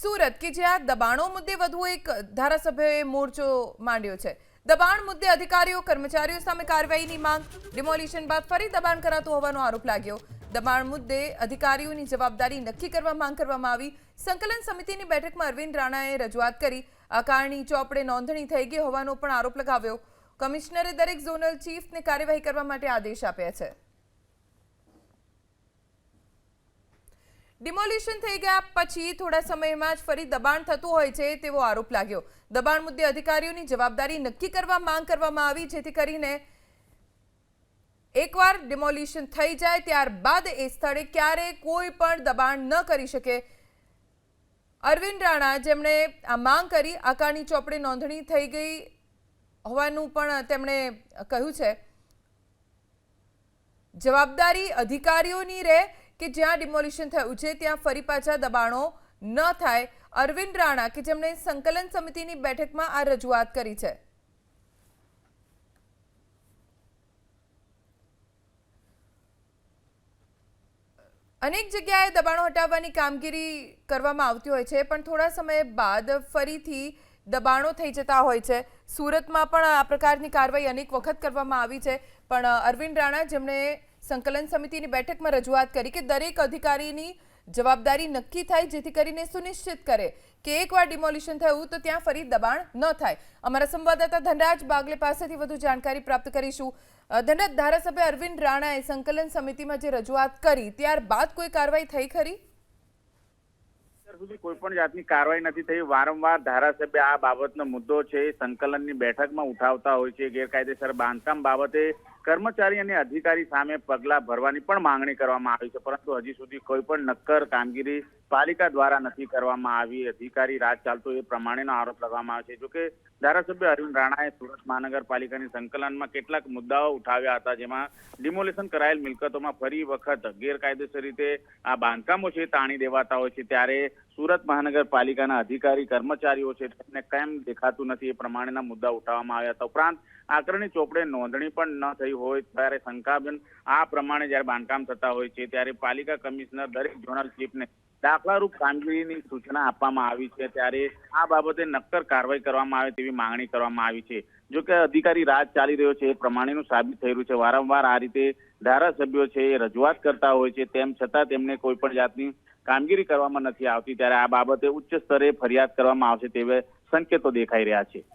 સુરત કે જ્યાં દબાણો મુદ્દે વધુ એક ધારાસભ્યએ મોરચો માંડ્યો છે। દબાણ મુદ્દે અધિકારીઓ કર્મચારીઓ સામે કાર્યવાહીની માંગ। ડિમોલિશન બાદ ફરી દબાણ કરાતું હોવાનો આરોપ લાગ્યો। દબાણ મુદ્દે અધિકારીઓની જવાબદારી નક્કી કરવા માંગ કરવામાં આવી। સંકલન સમિતિની બેઠકમાં અરવિંદ રાણાએ રજૂઆત કરી। આકારણી ચોપડે નોંધણી થઈ ગઈ હોવાનો પણ આરોપ લગાવ્યો। કમિશનરે દરેક ઝોનલ ચીફને કાર્યવાહી કરવા માટે આદેશ આપ્યા છે। ડિમોલિશન થઈ ગયા પછી થોડા સમયમાં જ ફરી દબાણ થતું હોય છે તેવો આરોપ લાગ્યો। દબાણ મુદ્દે અધિકારીઓની જવાબદારી નક્કી કરવા માંગ કરવામાં આવી, જેથી કરીને એકવાર ડિમોલિશન થઈ જાય ત્યારબાદ એ સ્થળે ક્યારે કોઈ પણ દબાણ ન કરી શકે। અરવિંદ રાણા જેમણે આ માંગ કરી, આકારણી ચોપડે નોંધણી થઈ ગઈ હોવાનું પણ તેમણે કહ્યું છે। જવાબદારી અધિકારીઓની રહે કે જ્યાં ડિમોલિશન થયું છે ત્યાં ફરી પાછા દબાણો ન થાય। અરવિંદ રાણા કે જેમણે સંકલન સમિતિની બેઠકમાં આ રજૂઆત કરી છે। અનેક જગ્યાએ દબાણો હટાવવાની કામગીરી કરવામાં આવતી હોય છે, પણ થોડા સમય બાદ ફરીથી દબાણો થઈ જતા હોય છે। સુરતમાં પણ આ પ્રકારની કાર્યવાહી અનેક વખત કરવામાં આવી છે, પણ અરવિંદ રાણા જેમણે સંકલન સમિતિની બેઠકમાં રજૂઆત કરી કે દરેક અધિકારીની જવાબદારી નક્કી થાય, જેથી કરીને સુનિશ્ચિત કરે કે એકવાર ડિમોલિશન થયું તો ત્યાં ફરી દબાણ ન થાય। અમારા સંવાદદાતા ધનરાજ બાગલે પાસેથી વધુ જાણકારી પ્રાપ્ત કરીશું। ધનરાજ, ધારાસભ્ય અરવિંદ રાણાએ સંકલન સમિતિમાં જે રજૂઆત કરી ત્યારબાદ કોઈ કાર્યવાહી થઈ ખરી? સુધી કોઈ પણ જાતની કાર્યવાહી નથી થઈ। વારંવાર ધારાસભ્ય આ બાબતનો મુદ્દો છે સંકલનની બેઠકમાં ઉઠાવતા હોય છે। ગેરકાયદેસર બાંધકામ બાબતે કર્મચારી અને અધિકારી સામે પગલા ભરવાની પણ માંગણી કરવામાં આવી છે, પરંતુ હજી સુધી કોઈ પણ નક્કર કામગીરી પાલિકા દ્વારા નથી કરવામાં આવી। અધિકારી રાજ ચાલતો એ પ્રમાણેનો આરોપ લગાવવામાં આવે છે। જોકે ધારાસભ્ય અરવિંદ રાણાએ સુરત મહાનગરપાલિકાની સંકલનમાં કેટલાક મુદ્દાઓ ઉઠાવ્યા હતા, જેમાં ડિમોલિશન કરાયેલ મિલકતોમાં ફરી વખત ગેરકાયદેસર રીતે આ બાંધકામો છે તાણી દેવાતા હોય છે, ત્યારે સુરત મહાનગરપાલિકાના અધિકારી કર્મચારીઓ છે તેમને કેમ દેખાતું નથી એ પ્રમાણેના મુદ્દા ઉઠાવવામાં આવ્યા હતા। ઉપરાંત આકારણી ચોપડે નોંધણી પણ ન થઈ હોય ત્યારે શંકાબેન આ પ્રમાણે જ્યારે બાંધકામ થતા હોય છે ત્યારે પાલિકા કમિશનર દરેક ઝોનલ ચીફને દાખલારૂપ કામગીરીની સૂચના આપવામાં આવી છે, ત્યારે આ બાબતે નક્કર કાર્યવાહી કરવામાં આવે તેવી માંગણી કરવામાં આવી છે। જો કે અધિકારી રાજ ચાલી રહ્યો છે એ પ્રમાણેનું સાબિત થઈ રહ્યું છે। વારંવાર આ રીતે ધારાસભ્યો છે એ રજૂઆત કરતા હોય છે, તેમ છતાં તેમને કોઈ પણ જાતની કામગીરી કરવામાં નથી આવતી, ત્યારે આ બાબતે ઉચ્ચ સ્તરે ફરિયાદ કરવામાં આવશે તેવા સંકેતો દેખાઈ રહ્યા છે।